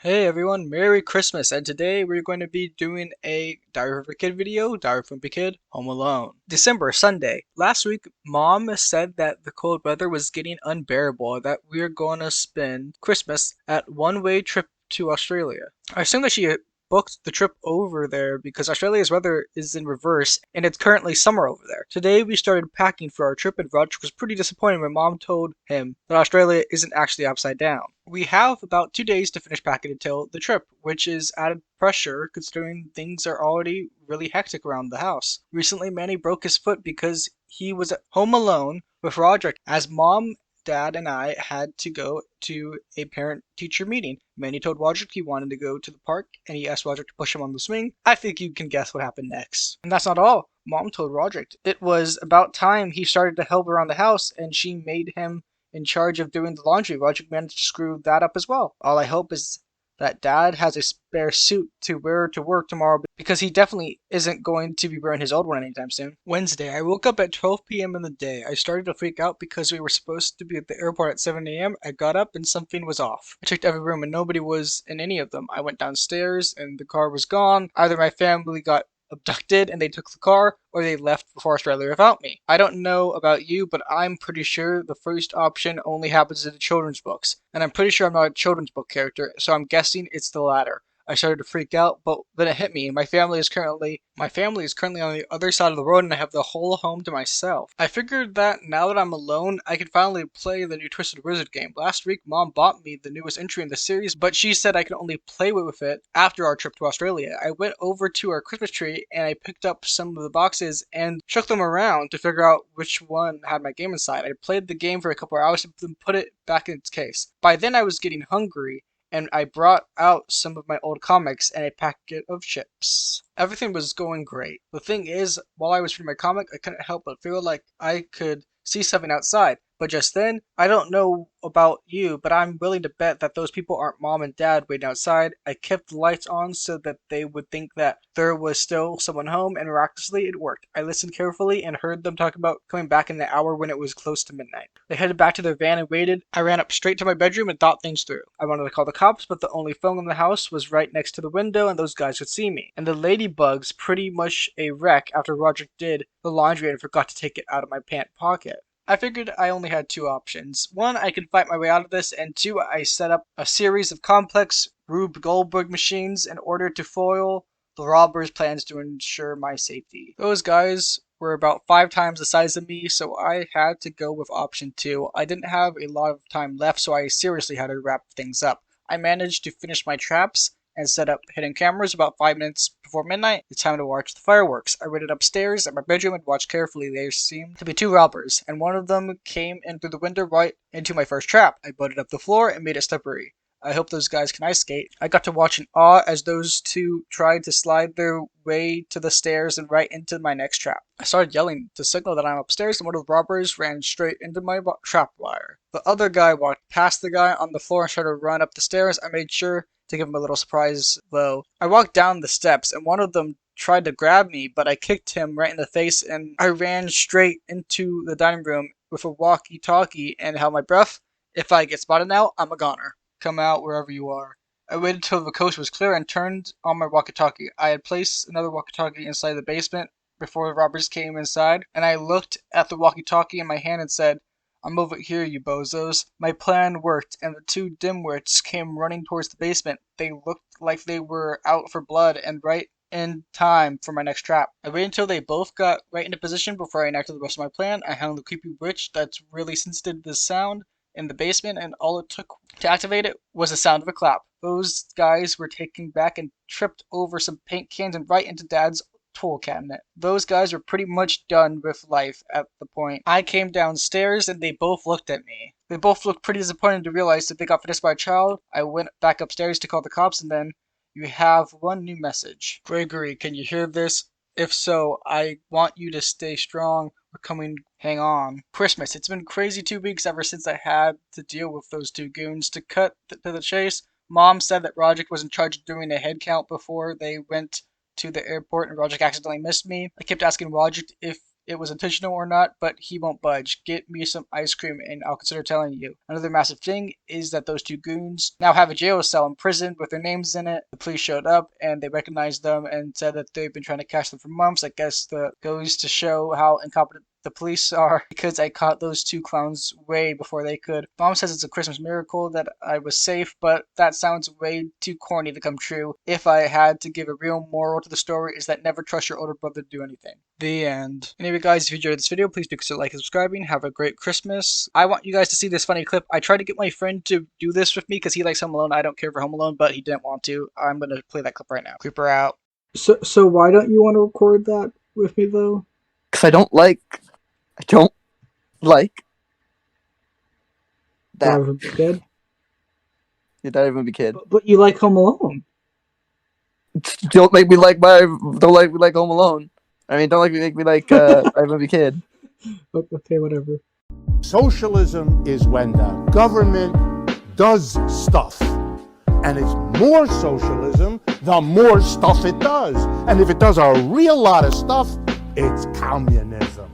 Hey everyone, Merry Christmas, and today we're going to be doing a Diary of a Kid video, Diary of Wimpy Kid, Home Alone. December, Sunday. Last week, Mom said that the cold weather was getting unbearable, that we're going to spend Christmas at one-way trip to Australia. I assume that she booked the trip over there because Australia's weather is in reverse and it's currently summer over there. Today we started packing for our trip and Raj was pretty disappointed when Mom told him that Australia isn't actually upside down. We have about 2 days to finish packing until the trip, which is added pressure considering things are already really hectic around the house. Recently, Manny broke his foot because he was at home alone with Roderick, as Mom, Dad, and I had to go to a parent-teacher meeting. Manny told Roderick he wanted to go to the park, and he asked Roderick to push him on the swing. I think you can guess what happened next. And that's not all. Mom told Roderick it was about time he started to help around the house, and she made him in charge of doing the laundry. Roger managed to screw that up as well. All I hope is that Dad has a spare suit to wear to work tomorrow because he definitely isn't going to be wearing his old one anytime soon. Wednesday, I woke up at 12 p.m. in the day. I started to freak out because we were supposed to be at the airport at 7 a.m. I got up and something was off. I checked every room and nobody was in any of them. I went downstairs and the car was gone. Either my family got abducted and they took the car, or they left before Australia without me. I don't know about you, but I'm pretty sure the first option only happens in the children's books, and I'm pretty sure I'm not a children's book character, so I'm guessing it's the latter. I started to freak out, but then it hit me. My family is currently on the other side of the road and I have the whole home to myself. I figured that now that I'm alone, I could finally play the new Twisted Wizard game. Last week, Mom bought me the newest entry in the series, but she said I could only play with it after our trip to Australia. I went over to our Christmas tree and I picked up some of the boxes and shook them around to figure out which one had my game inside. I played the game for a couple hours and then put it back in its case. By then I was getting hungry and I brought out some of my old comics and a packet of chips. Everything was going great. The thing is, while I was reading my comic, I couldn't help but feel like I could see something outside. But just then, I don't know about you, but I'm willing to bet that those people aren't Mom and Dad waiting outside. I kept the lights on so that they would think that there was still someone home, and miraculously it worked. I listened carefully and heard them talk about coming back in the hour when it was close to midnight. They headed back to their van and waited. I ran up straight to my bedroom and thought things through. I wanted to call the cops, but the only phone in the house was right next to the window, and those guys could see me. And the ladybug's pretty much a wreck after Roger did the laundry and forgot to take it out of my pant pocket. I figured I only had two options. One, I could fight my way out of this, and two, I set up a series of complex Rube Goldberg machines in order to foil the robbers' plans to ensure my safety. Those guys were about 5 times the size of me, so I had to go with option two. I didn't have a lot of time left, so I seriously had to wrap things up. I managed to finish my traps and set up hidden cameras about 5 minutes before midnight. It's time to watch the fireworks. I waited upstairs at my bedroom and watched carefully. There seemed to be two robbers, and one of them came in through the window right into my first trap. I butted up the floor and made it slippery. I hope those guys can ice skate. I got to watch in awe as those two tried to slide their way to the stairs and right into my next trap. I started yelling to signal that I'm upstairs, and one of the robbers ran straight into my trap wire. The other guy walked past the guy on the floor and started to run up the stairs. I made sure to give him a little surprise, though. I walked down the steps, and one of them tried to grab me, but I kicked him right in the face, and I ran straight into the dining room with a walkie-talkie and held my breath. If I get spotted now, I'm a goner. Come out wherever you are. I waited till the coast was clear and turned on my walkie-talkie. I had placed another walkie-talkie inside the basement before the robbers came inside, and I looked at the walkie-talkie in my hand and said, "I'm over here, you bozos." My plan worked, and the two dimwits came running towards the basement. They looked like they were out for blood, and right in time for my next trap. I waited until they both got right into position before I enacted the rest of my plan. I hung the creepy witch that's really sensitive to the sound in the basement, and all it took to activate it was the sound of a clap. Those guys were taken back and tripped over some paint cans and right into Dad's tool cabinet. Those guys were pretty much done with life at the point. I came downstairs and they both looked at me. They both looked pretty disappointed to realize that they got finished by a child. I went back upstairs to call the cops, and then you have one new message. Gregory, can you hear this? If so, I want you to stay strong. We're coming. Hang on. Christmas. It's been crazy 2 weeks ever since I had to deal with those two goons. To cut to the chase, Mom said that Roderick was in charge of doing a head count before they went to the airport, and Roderick accidentally missed me. I kept asking Roderick if it was intentional or not, but he won't budge. Get me some ice cream and I'll consider telling you. Another massive thing is that those two goons now have a jail cell in prison with their names in it. The police showed up and they recognized them and said that they've been trying to catch them for months. I guess that goes to show how incompetent the police are, because I caught those two clowns way before they could. Mom says it's a Christmas miracle that I was safe, but that sounds way too corny to come true. If I had to give a real moral to the story, is that never trust your older brother to do anything. The end. Anyway guys, if you enjoyed this video, please do consider liking and subscribing. Have a great Christmas. I want you guys to see this funny clip. I tried to get my friend to do this with me because he likes Home Alone. I don't care for Home Alone, but he didn't want to. I'm going to play that clip right now. Creeper out. So why don't you want to record that with me though? Because I don't like that. Diary of a Wimpy Kid? Yeah, Diary of a Wimpy Kid. But you like Home Alone. Don't make me like Home Alone. I mean, don't make me like Diary of a Wimpy Kid. Okay, whatever. Socialism is when the government does stuff. And it's more socialism the more stuff it does. And if it does a real lot of stuff, it's communism.